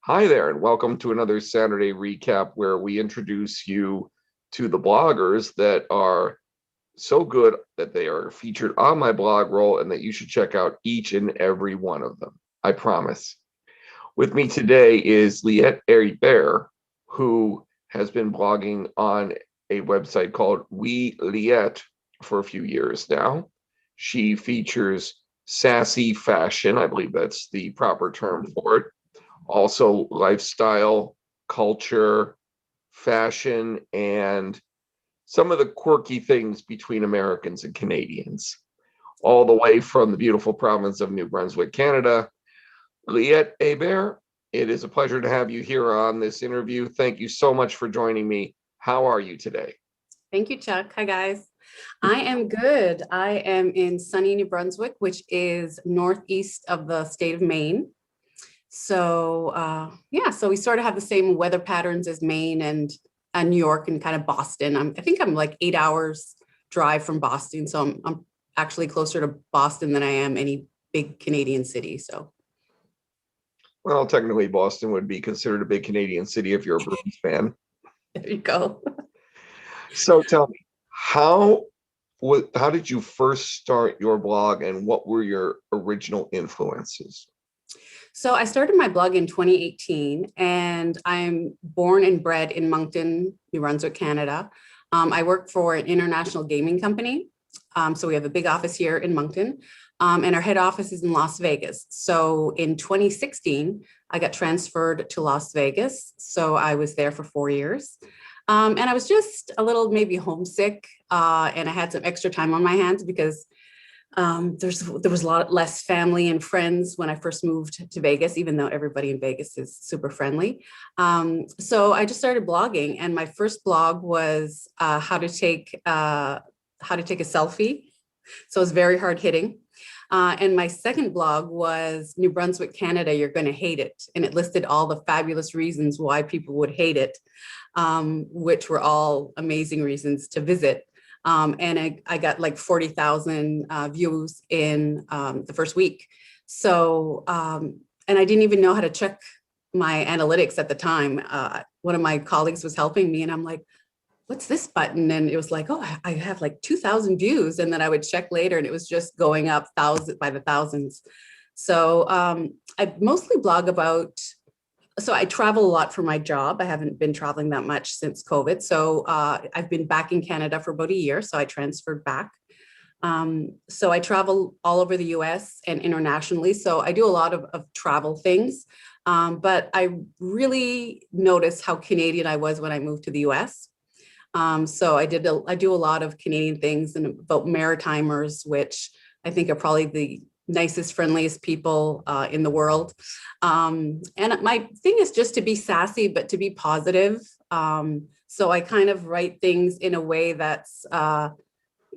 Hi there, and welcome to another Saturday recap where we introduce you to the bloggers that are so good that they are featured on my blog roll and that you should check out each and every one of them. I promise. With me today is Liette Hebert, who has been blogging on a website called Oui-Liette for a few years now. She features sassy fashion, I believe that's the proper term for it, also lifestyle, culture, fashion, and some of the quirky things between Americans and Canadians, all the way from the beautiful province of New Brunswick, Canada. Liette Hebert, it is a pleasure to have you here on this interview. Thank you so much for joining me. How are you today? Thank you, Chuck. Hi, guys. I am good. I am in sunny New Brunswick, which is northeast of the state of Maine. So we sort of have the same weather patterns as Maine and New York and kind of Boston. I think I'm like 8 hours drive from Boston. So I'm actually closer to Boston than I am any big Canadian city. So Well, technically, Boston would be considered a big Canadian city if you're a Bruins fan. there you go. So tell me, how how did you first start your blog, and what were your original influences? So I started my blog in 2018, and I'm born and bred in Moncton, New Brunswick, Canada. I work for an international gaming company. So we have a big office here in Moncton, and our head office is in Las Vegas. So in 2016, I got transferred to Las Vegas. So I was there for 4 years. And I was just a little maybe homesick, and I had some extra time on my hands because there was a lot less family and friends when I first moved to Vegas, even though everybody in Vegas is super friendly. So I just started blogging, and my first blog was how to take a selfie. So it's very hard hitting. And my second blog was New Brunswick, Canada, you're going to hate it. And it listed all the fabulous reasons why people would hate it, which were all amazing reasons to visit. And I got like 40,000 views in the first week. And I didn't even know how to check my analytics at the time. One of my colleagues was helping me, and I'm like, what's this button? And it was like, oh, I have like 2,000 views. And then I would check later, and it was just going up by the thousands. So I mostly blog about, so I travel a lot for my job. I haven't been traveling that much since COVID. So I've been back in Canada for about a year. So I transferred back. So I travel all over the US and internationally. So I do a lot of travel things. But I really noticed how Canadian I was when I moved to the US. So I do a lot of Canadian things and about Maritimers, which I think are probably the nicest, friendliest people in the world. And my thing is just to be sassy, but to be positive. So I kind of write things in a way that's, a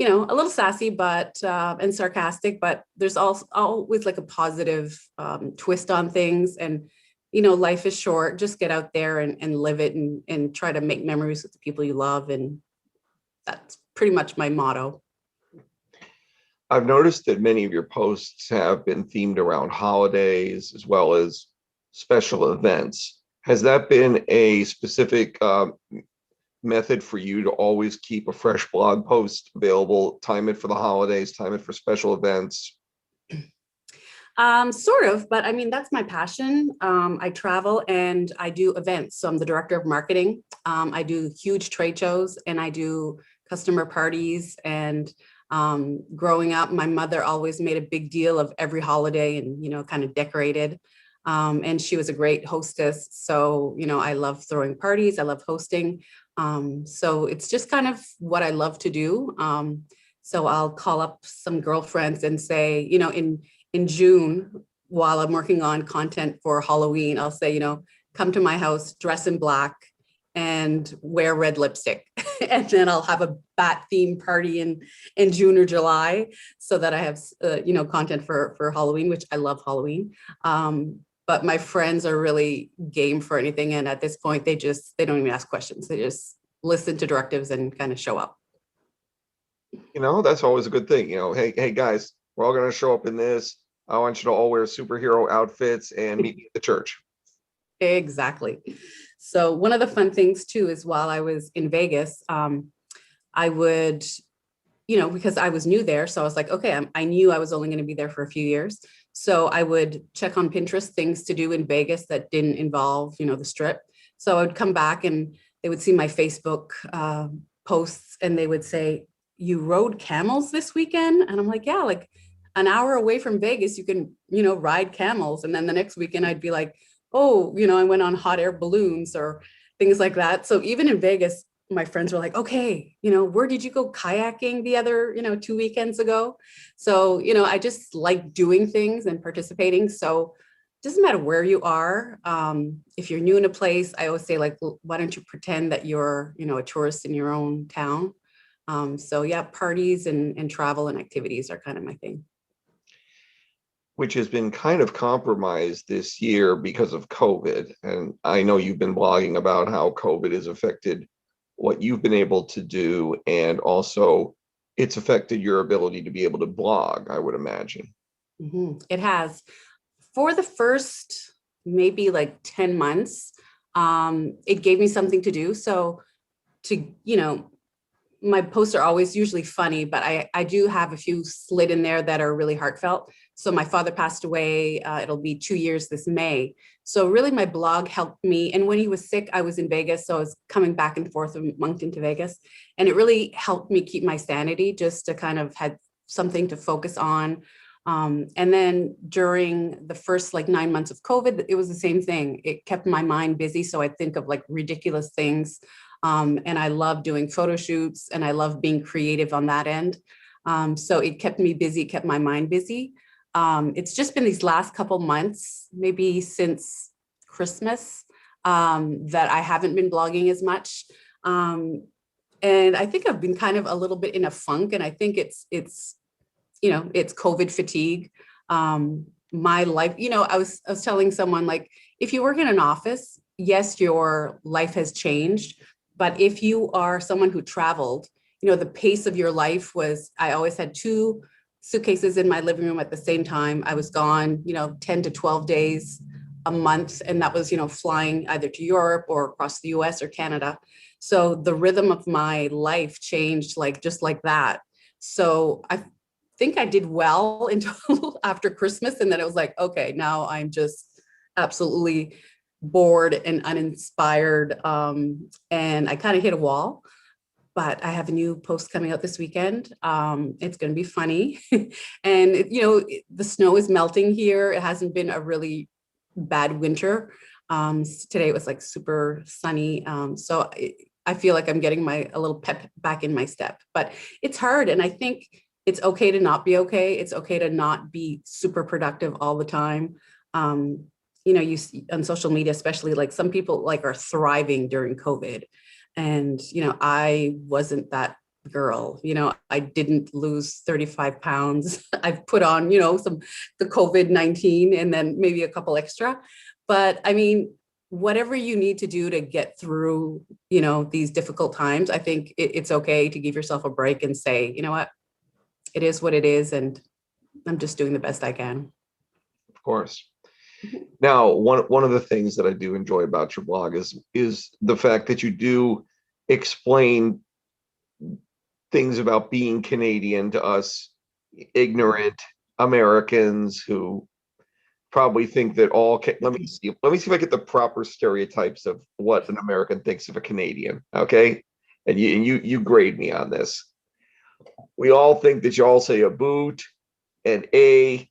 little sassy, but and sarcastic, but there's also always like a positive twist on things. And life is short. Just get out there and live it and try to make memories with the people you love. And that's pretty much my motto. I've noticed that many of your posts have been themed around holidays as well as special events. Has that been a specific method for you to always keep a fresh blog post available, time it for the holidays, time it for special events? Sort of, but I mean, that's my passion. I travel and I do events. So I'm the director of marketing. I do huge trade shows and I do customer parties. And growing up, my mother always made a big deal of every holiday and, kind of decorated. And she was a great hostess. So, I love throwing parties. I love hosting. So it's just kind of what I love to do. So I'll call up some girlfriends and say, in June, while I'm working on content for Halloween, I'll say, come to my house, dress in black and wear red lipstick. And then I'll have a bat themed party in June or July so that I have, content for Halloween, which I love Halloween. But my friends are really game for anything. And at this point, they don't even ask questions. They just listen to directives and kind of show up. That's always a good thing. Hey guys, we're all going to show up in this. I want you to all wear superhero outfits and meet me at the church. Exactly. So one of the fun things too is while I was in Vegas, I would, because I was new there. So I was like, okay, I knew I was only going to be there for a few years. So I would check on Pinterest things to do in Vegas that didn't involve, the strip. So I would come back and they would see my Facebook posts and they would say, you rode camels this weekend? And I'm like, yeah, like an hour away from Vegas, you can, ride camels. And then the next weekend I'd be like, oh, I went on hot air balloons or things like that. So even in Vegas, my friends were like, okay, where did you go kayaking the other, 2 weekends ago? So, I just like doing things and participating. So it doesn't matter where you are. If you're new in a place, I always say, like, why don't you pretend that you're, a tourist in your own town? So yeah, parties and travel and activities are kind of my thing. Which has been kind of compromised this year because of COVID. And I know you've been blogging about how COVID has affected what you've been able to do, and also it's affected your ability to be able to blog, I would imagine. It has. For the first maybe like 10 months, it gave me something to do. So to, my posts are always usually funny, but I do have a few slid in there that are really heartfelt. So my father passed away. It'll be 2 years this May. So really my blog helped me. And when he was sick, I was in Vegas. So I was coming back and forth from Moncton to Vegas. And it really helped me keep my sanity just to kind of had something to focus on. And then during the first like 9 months of COVID, it was the same thing. It kept my mind busy. So I think of like ridiculous things. And I love doing photo shoots and I love being creative on that end. So it kept me busy, kept my mind busy. It's just been these last couple months, maybe since Christmas, that I haven't been blogging as much. And I think I've been kind of a little bit in a funk, and I think it's COVID fatigue. My life, I was telling someone, like, if you work in an office, yes, your life has changed. But if you are someone who traveled, the pace of your life was, I always had two suitcases in my living room at the same time. I was gone, 10 to 12 days a month. And that was, flying either to Europe or across the US or Canada. So the rhythm of my life changed like just like that. So I think I did well until after Christmas. And then it was like, okay, now I'm just absolutely bored and uninspired. And I kind of hit a wall, but I have a new post coming out this weekend. It's going to be funny. And, the snow is melting here. It hasn't been a really bad winter. Today it was like super sunny. So I feel like I'm getting a little pep back in my step, but it's hard. And I think it's okay to not be okay. It's okay to not be super productive all the time. You see on social media, especially, like some people like are thriving during COVID. And, I wasn't that girl. I didn't lose 35 pounds. I've put on, the COVID-19 and then maybe a couple extra. But I mean, whatever you need to do to get through, these difficult times, I think it's okay to give yourself a break and say, you know what, it is what it is. And I'm just doing the best I can. Of course. Now, one of the things that I do enjoy about your blog is the fact that you do explain things about being Canadian to us ignorant Americans who probably think that let me see if I get the proper stereotypes of what an American thinks of a Canadian. Okay. And you grade me on this. We all think that you all say a boot and a,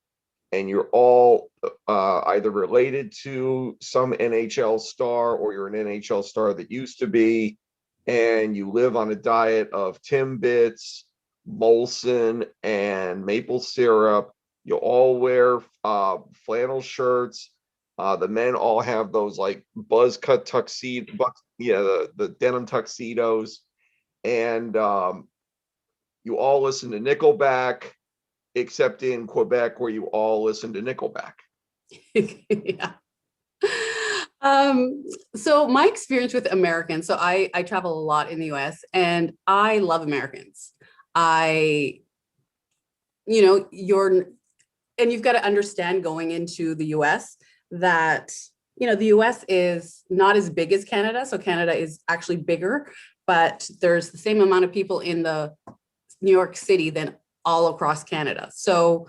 and you're all either related to some NHL star or you're an NHL star that used to be, and you live on a diet of Timbits, Molson, and maple syrup. You all wear flannel shirts. The men all have those like buzz cut tuxedo, yeah, the denim tuxedos, and you all listen to Nickelback, except in Quebec, where you all listen to Nickelback. Yeah. Um, so my experience with Americans, so I travel a lot in the US and I love Americans. I, you know, you're, and you've got to understand going into the US that The US is not as big as Canada. So Canada is actually bigger, but there's the same amount of people in the New York City than all across Canada. So,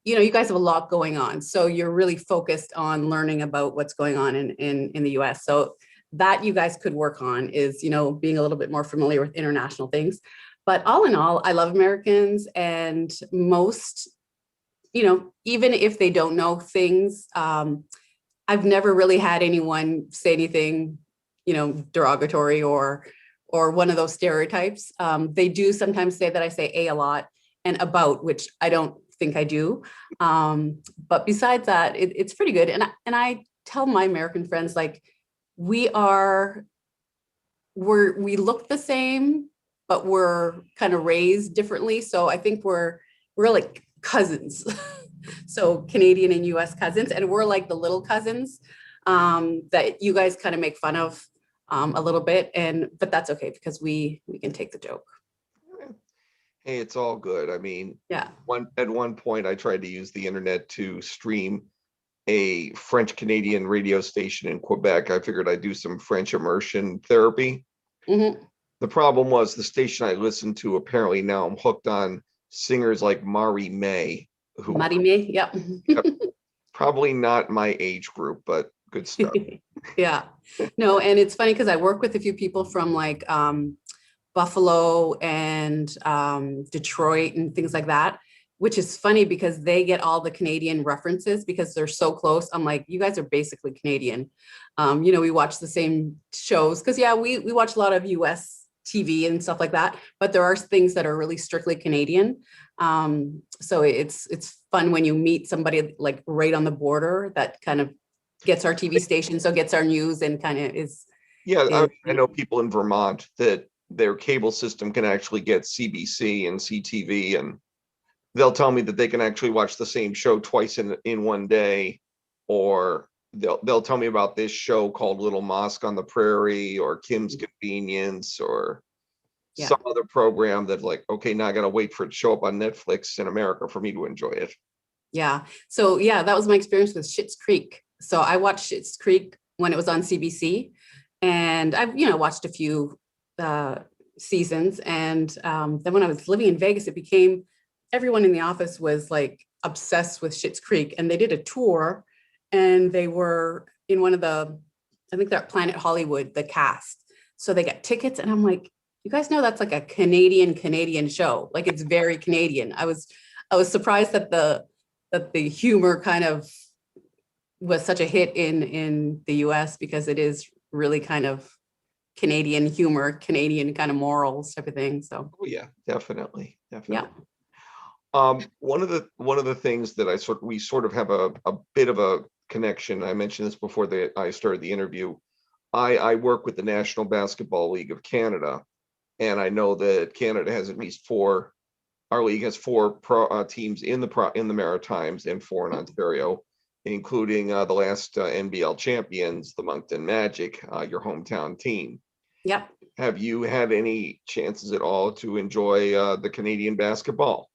you guys have a lot going on. So you're really focused on learning about what's going on in the US. So that you guys could work on is, being a little bit more familiar with international things. But all in all, I love Americans, and most, even if they don't know things, I've never really had anyone say anything, derogatory or one of those stereotypes. They do sometimes say that I say a lot and about, which I don't think I do. But besides that, it's pretty good. And I tell my American friends, like, we look the same, but we're kind of raised differently. So I think we're like cousins. So Canadian and US cousins, and we're like the little cousins that you guys kind of make fun of a little bit, but that's okay because we can take the joke. Hey, it's all good. I mean, Yeah. at one point I tried to use the internet to stream a French Canadian radio station in Quebec. I figured I'd do some French immersion therapy. Mm-hmm. The problem was the station I listened to, apparently now I'm hooked on singers like Marie May, who Marie-May, yep. probably not my age group, but good stuff. Yeah. No, and it's funny because I work with a few people from like Buffalo and Detroit and things like that, which is funny because they get all the Canadian references because they're so close. I'm like, you guys are basically Canadian. We watch the same shows because, yeah, we watch a lot of US TV and stuff like that, but there are things that are really strictly Canadian. So it's fun when you meet somebody like right on the border that kind of gets our TV station, so gets our news and kind of is. Yeah, I know people in Vermont that their cable system can actually get CBC and CTV, and they'll tell me that they can actually watch the same show twice in one day, or they'll tell me about this show called Little Mosque on the Prairie or Kim's Convenience or some other program that, like, okay, now I gotta wait for it to show up on Netflix in America for me to enjoy it. Yeah. So yeah, that was my experience with Schitt's Creek. So I watched Schitt's Creek when it was on CBC, and I've watched a few seasons. And then when I was living in Vegas, it became everyone in the office was like obsessed with Schitt's Creek, and they did a tour, and they were in one of I think they're at Planet Hollywood, the cast. So they got tickets, and I'm like, you guys know that's like a Canadian show. Like, it's very Canadian. I was surprised that the humor kind of was such a hit in the US because it is really kind of Canadian humor, Canadian kind of morals type of thing. So yeah, definitely. Yeah. One of the things that we sort of have a bit of a connection. I mentioned this before I started the interview. I work with the National Basketball League of Canada, and I know that Canada has at least four. Our league has four teams in the Maritimes and four in Ontario, including the last NBL champions, the Moncton Magic, your hometown team. Yep. Have you had any chances at all to enjoy the Canadian basketball?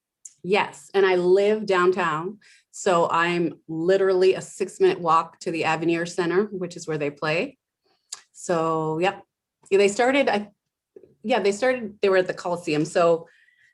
Yes, and I live downtown, so I'm literally a 6-minute walk to the Avenir Center, which is where they play. So, yep. They were at the Coliseum. So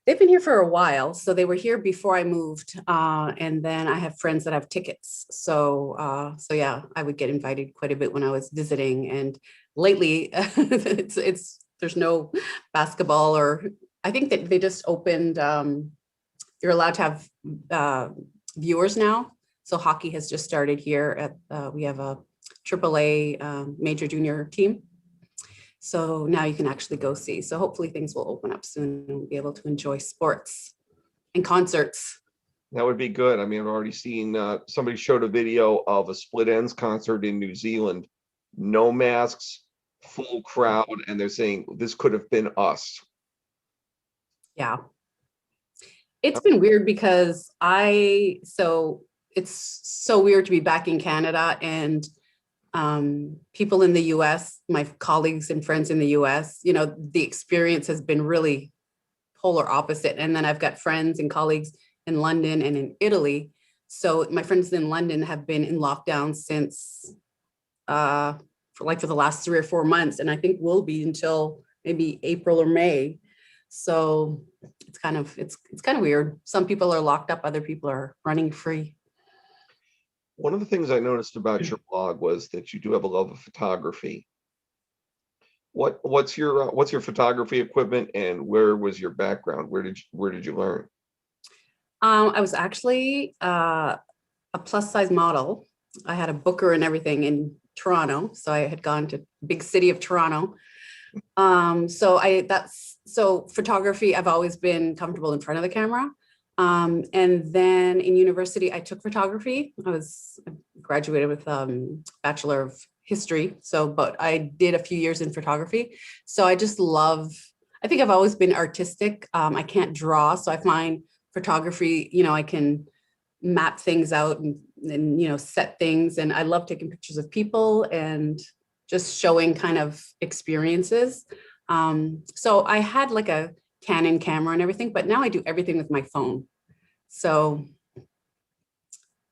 they've been here for a while. So they were here before I moved. And then I have friends that have tickets. So yeah, I would get invited quite a bit when I was visiting. And lately there's no basketball, or I think that they just opened, you're allowed to have viewers now. So hockey has just started here we have a AAA major junior team. So now you can actually go see. So hopefully things will open up soon and we'll be able to enjoy sports and concerts. That would be good. I mean, I've already seen somebody showed a video of a Split Ends concert in New Zealand, no masks, full crowd, and they're saying this could have been us. Yeah. It's been weird because it's so weird to be back in Canada, and people in the US, my colleagues and friends in the US, the experience has been really polar opposite. And then I've got friends and colleagues in London and in Italy. So my friends in London have been in lockdown since for the last 3 or 4 months, and I think will be until maybe April or May. So it's kind of weird. Some people are locked up, other people are running free. One of the things I noticed about your blog was that you do have a love of photography. What's your photography equipment, and where was your background? Where did you learn? I was actually a plus size model. I had a booker and everything in Toronto. So I had gone to big city of Toronto. So photography, I've always been comfortable in front of the camera. And then in university, I took photography. I graduated with Bachelor of History. But I did a few years in photography. So I think I've always been artistic. I can't draw. So I find photography, I can map things out and set things. And I love taking pictures of people and just showing kind of experiences. So I had like a Canon camera and everything, but now I do everything with my phone. So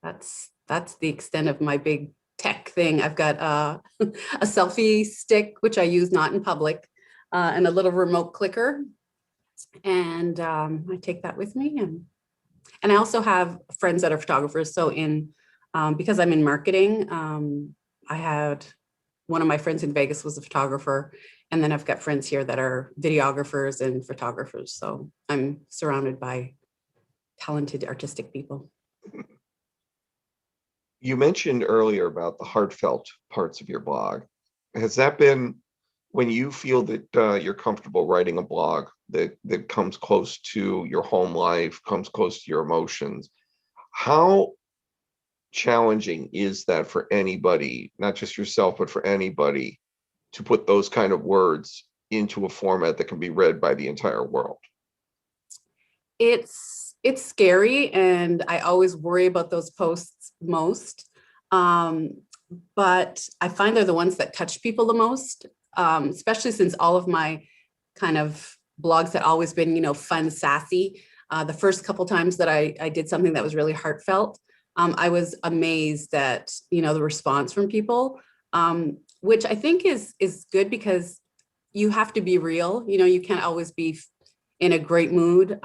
that's the extent of my big tech thing. I've got a selfie stick, which I use not in public, and a little remote clicker. And I take that with me. And I also have friends that are photographers. So because I'm in marketing, I had one of my friends in Vegas was a photographer. And then I've got friends here that are videographers and photographers. So I'm surrounded by talented, artistic people. You mentioned earlier about the heartfelt parts of your blog. Has that been when you feel that you're comfortable writing a blog that comes close to your home life, comes close to your emotions? How challenging is that for anybody, not just yourself, but for anybody, to put those kind of words into a format that can be read by the entire world? It's scary, and I always worry about those posts most. But I find they're the ones that touch people the most, especially since all of my kind of blogs had always been, fun, sassy. The first couple times that I did something that was really heartfelt, I was amazed at, the response from people, which I think is good because you have to be real. You can't always be in a great mood.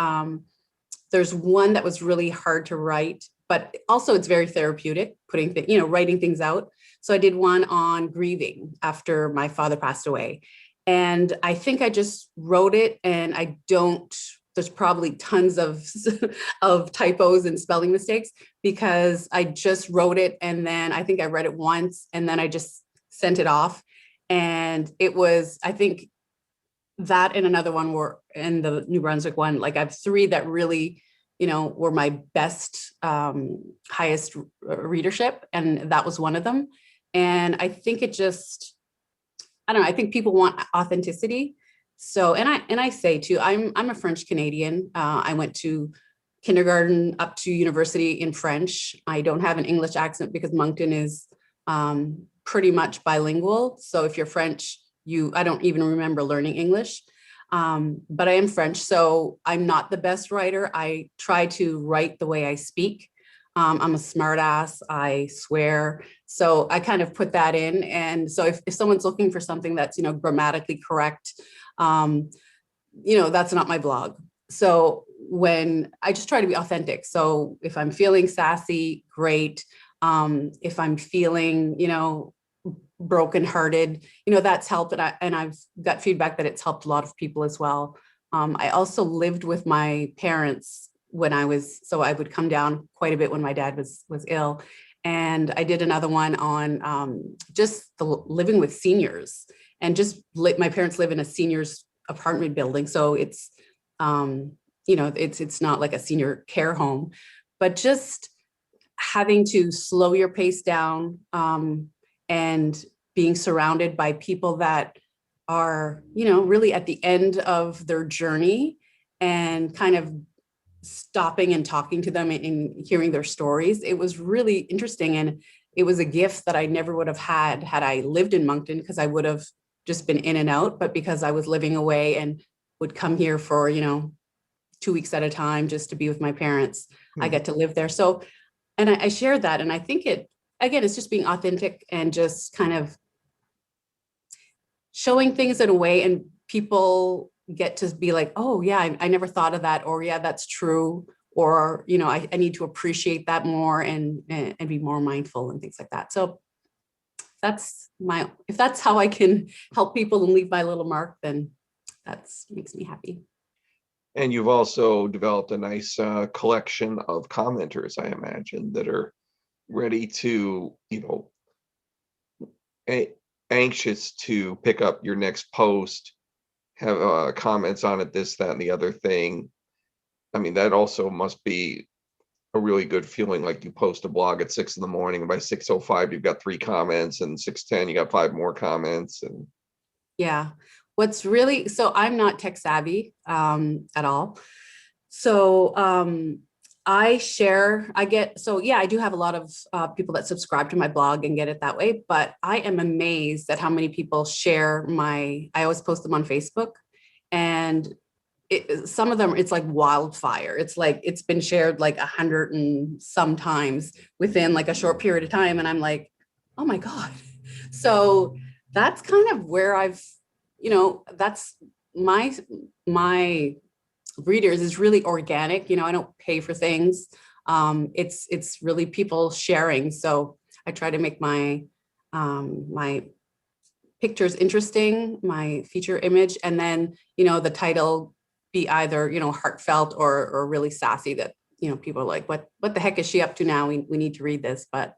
There's one that was really hard to write, but also it's very therapeutic, writing things out. So I did one on grieving after my father passed away. And I think I just wrote it, and there's probably tons of typos and spelling mistakes because I just wrote it. And then I think I read it once, and then I just sent it off. And it was, I think that and another one were in the New Brunswick one. Like I have three that really, were my best, highest readership. And that was one of them. And I think I don't know, I think people want authenticity. So, and I say too, I'm a French Canadian. I went to kindergarten up to university in French. I don't have an English accent because Moncton is pretty much bilingual. So if you're French, I don't even remember learning English. But I am French, so I'm not the best writer. I try to write the way I speak. I'm a smart ass, I swear. So I kind of put that in. And so if someone's looking for something that's, grammatically correct, that's not my blog. So when I just try to be authentic. So if I'm feeling sassy, great. If I'm feeling, brokenhearted, that's helped. And I've got feedback that it's helped a lot of people as well. I also lived with my parents so I would come down quite a bit when my dad was ill. And I did another one on just the living with seniors, and my parents live in a seniors apartment building. So it's, it's not like a senior care home, but just having to slow your pace down, and being surrounded by people that are, really at the end of their journey, and kind of stopping and talking to them and hearing their stories. It was really interesting. And it was a gift that I never would have had I lived in Moncton, because I would have just been in and out. But because I was living away and would come here for, 2 weeks at a time just to be with my parents, I get to live there. So And I share that. And I think it, again, it's just being authentic and just kind of showing things in a way, and people get to be like, oh yeah, I never thought of that, or yeah, that's true, or I need to appreciate that more, and be more mindful and things like that. So if that's how I can help people and leave my little mark, then that's makes me happy. And you've also developed a nice collection of commenters, I imagine, that are ready to, anxious to pick up your next post, have comments on it, this, that, and the other thing. I mean, that also must be a really good feeling. Like you post a blog at 6 a.m, and by 6:05 you've got 3 comments, and 6:10 you got 5 more comments. And Yeah. What's really, so I'm not tech savvy at all. So I do have a lot of people that subscribe to my blog and get it that way, but I am amazed at how many people share I always post them on Facebook, and some of them, it's like wildfire. It's like, it's been shared like 100 and some times within like a short period of time. And I'm like, oh my God. So that's kind of where that's my readers is really organic. I don't pay for things. It's really people sharing. So I try to make my pictures interesting, my feature image, and then, the title be either, heartfelt or really sassy, that, people are like, what the heck is she up to now? We need to read this. But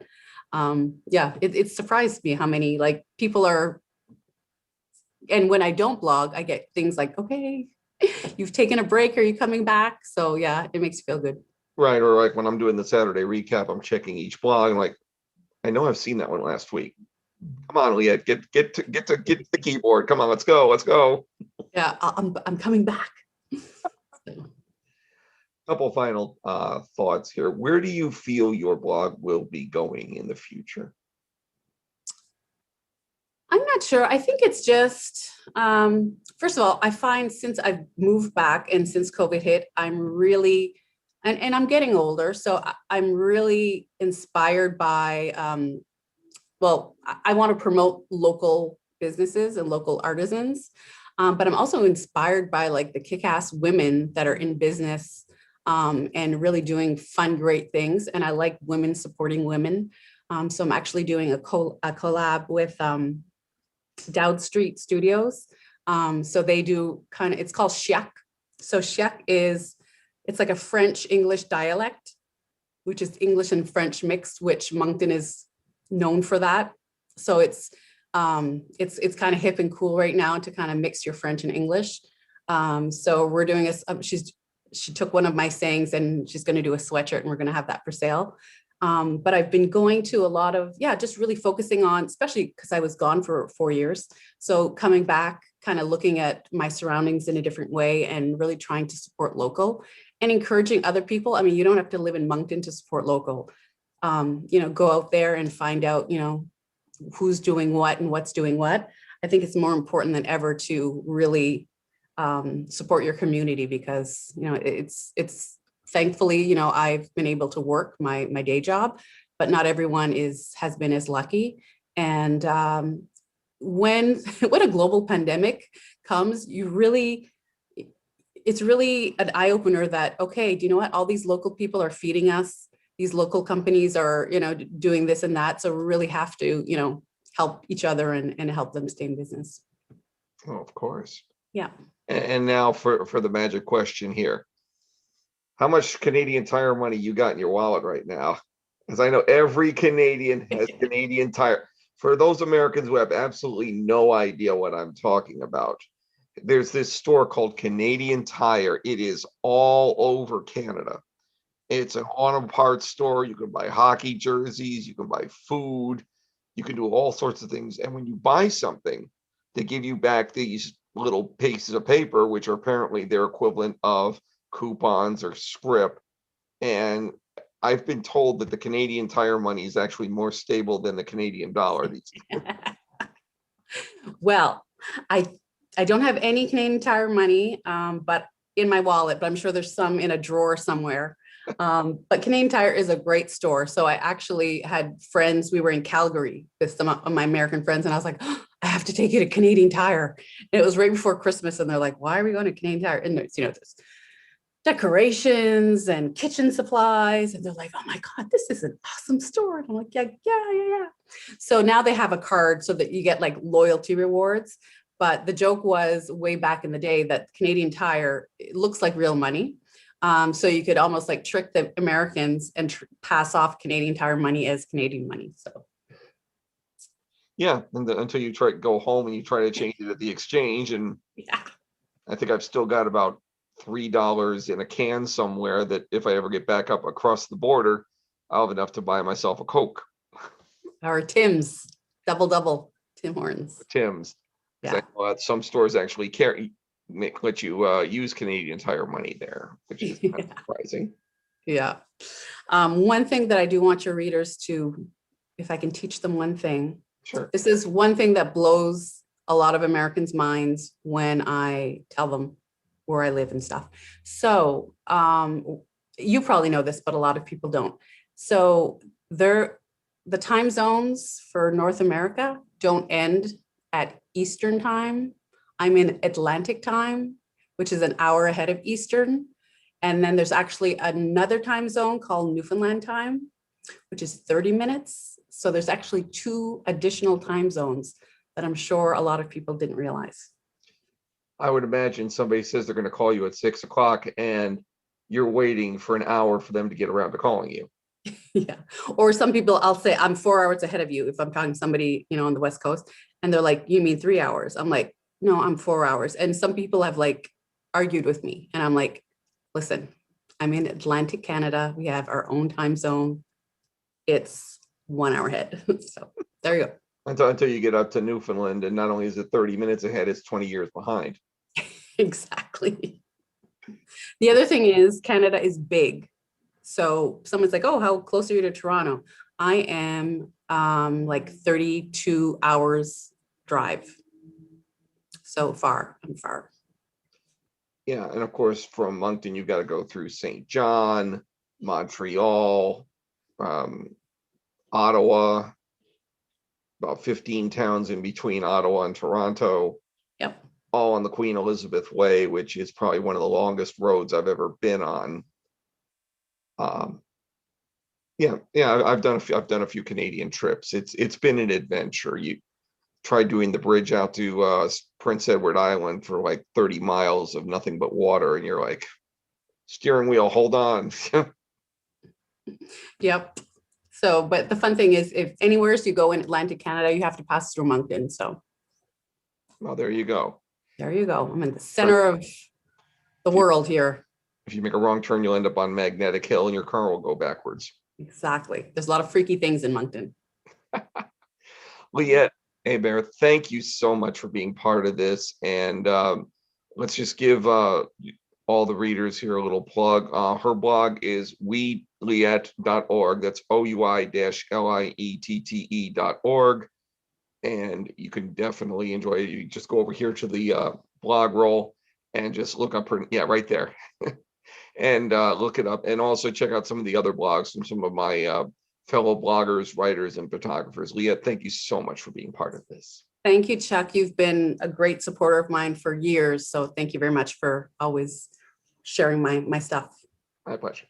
yeah, it surprised me how many like people are. And when I don't blog, I get things like, okay, you've taken a break. Are you coming back? So yeah, it makes you feel good. right, or like when I'm doing the Saturday recap, I'm checking each blog and like, I know I've seen that one last week. Come on, Liette, get to the keyboard. Come on, let's go. Yeah, I'm coming back. Couple final thoughts here. Where do you feel your blog will be going in the future? I'm not sure. I think it's just, first of all, I find since I've moved back and since COVID hit, I'm really, and I'm getting older, so I'm really inspired by, well, I want to promote local businesses and local artisans, but I'm also inspired by like the kick-ass women that are in business, and really doing fun, great things. And I like women supporting women. So I'm actually doing a collab with Dowd Street Studios. So they do it's called Chiac. So Chiac it's like a French English dialect, which is English and French mixed, which Moncton is known for that. So it's kind of hip and cool right now to kind of mix your French and English. So we're doing she took one of my sayings and she's going to do a sweatshirt, and we're going to have that for sale. But I've been going to a lot of, just really focusing on, especially because I was gone for 4 years. So coming back, kind of looking at my surroundings in a different way and really trying to support local and encouraging other people. I mean, you don't have to live in Moncton to support local. Go out there and find out, who's doing what and what's doing what. I think it's more important than ever to really support your community, because, it's thankfully, I've been able to work my day job, but not everyone has been as lucky. And when a global pandemic comes, it's really an eye opener that, okay, do you know what? All these local people are feeding us. These local companies are, doing this and that. So we really have to, help each other and help them stay in business. Oh, of course. Yeah. And now for the magic question here. How much Canadian Tire money you got in your wallet right now? Because I know every Canadian has Canadian Tire. For those Americans who have absolutely no idea what I'm talking about, there's this store called Canadian Tire. It is all over Canada. It's an auto parts store. You can buy hockey jerseys, you can buy food, you can do all sorts of things. And when you buy something, they give you back these little pieces of paper, which are apparently their equivalent of coupons or script. And I've been told that the Canadian Tire money is actually more stable than the Canadian dollar these days. Well, I don't have any Canadian Tire money, but in my wallet, but I'm sure there's some in a drawer somewhere. But Canadian Tire is a great store. So I actually had friends, we were in Calgary with some of my American friends, and I was like, "Oh, I have to take you to Canadian Tire." And it was right before Christmas, and they're like, "Why are we going to Canadian Tire?" And there's, there's decorations and kitchen supplies. And they're like, "Oh my God, this is an awesome store." And I'm like, "Yeah, yeah, yeah, yeah." So now they have a card so that you get like loyalty rewards. But the joke was way back in the day that Canadian Tire, it looks like real money. So you could almost like trick the Americans and pass off Canadian Tire money as Canadian money. So Yeah, and until you try to go home and you try to change it at the exchange, and yeah, I think I've still got about $3 in a can somewhere that if I ever get back up across the border, I'll have enough to buy myself a Coke. our Tim's double Tim Hortons. Tim's. 'Cause I Yeah. know that some stores actually let you use Canadian Tire money there, which is kind of surprising. Yeah. One thing that I do want your readers to, if I can teach them one thing, Sure. this is one thing that blows a lot of Americans' minds when I tell them where I live and stuff. So you probably know this, but a lot of people don't. So the time zones for North America don't end at Eastern time. I'm in Atlantic time, which is an hour ahead of Eastern. And then there's actually another time zone called Newfoundland time, which is 30 minutes. So there's actually 2 additional time zones that I'm sure a lot of people didn't realize. I would imagine somebody says they're going to call you at 6 o'clock and you're waiting for an hour for them to get around to calling you. Yeah. Or some people, I'll say, I'm 4 hours ahead of you if I'm talking to somebody, on the West Coast, and they're like, "You mean 3 hours?" I'm like, "No, I'm 4 hours." And some people have like argued with me, and I'm like, "Listen, I'm in Atlantic Canada. We have our own time zone. It's 1 hour ahead." So there you go. Until you get up to Newfoundland, and not only is it 30 minutes ahead, it's 20 years behind. Exactly. The other thing is Canada is big. So someone's like, "Oh, how close are you to Toronto?" I am like 32 hours drive. So far, I'm far. Yeah, and of course, from Moncton, you've got to go through St. John, Montreal, Ottawa, about 15 towns in between Ottawa and Toronto, Yep. all on the Queen Elizabeth Way, which is probably one of the longest roads I've ever been on. Yeah, I've done a few Canadian trips. It's been an adventure. You try doing the bridge out to Prince Edward Island for like 30 miles of nothing but water, and you're like, steering wheel, hold on. Yep. So, but the fun thing is, if anywhere you go in Atlantic Canada, you have to pass through Moncton. So Well, there you go. there you go. I'm in the center of the world here. If you make a wrong turn, you'll end up on Magnetic Hill and your car will go backwards. Exactly. There's a lot of freaky things in Moncton. Liette Hebert, thank you so much for being part of this. And let's just give all the readers here a little plug. Her blog is Oui-Liette.org. That's OUI-LIETTE.org. And you can definitely enjoy it. You just go over here to the blog roll and just look up her, yeah, right there. And look it up, and also check out some of the other blogs from some of my fellow bloggers, writers, and photographers. Liette, thank you so much for being part of this. Thank you, Chuck. You've been a great supporter of mine for years. So thank you very much for always sharing my stuff. My pleasure.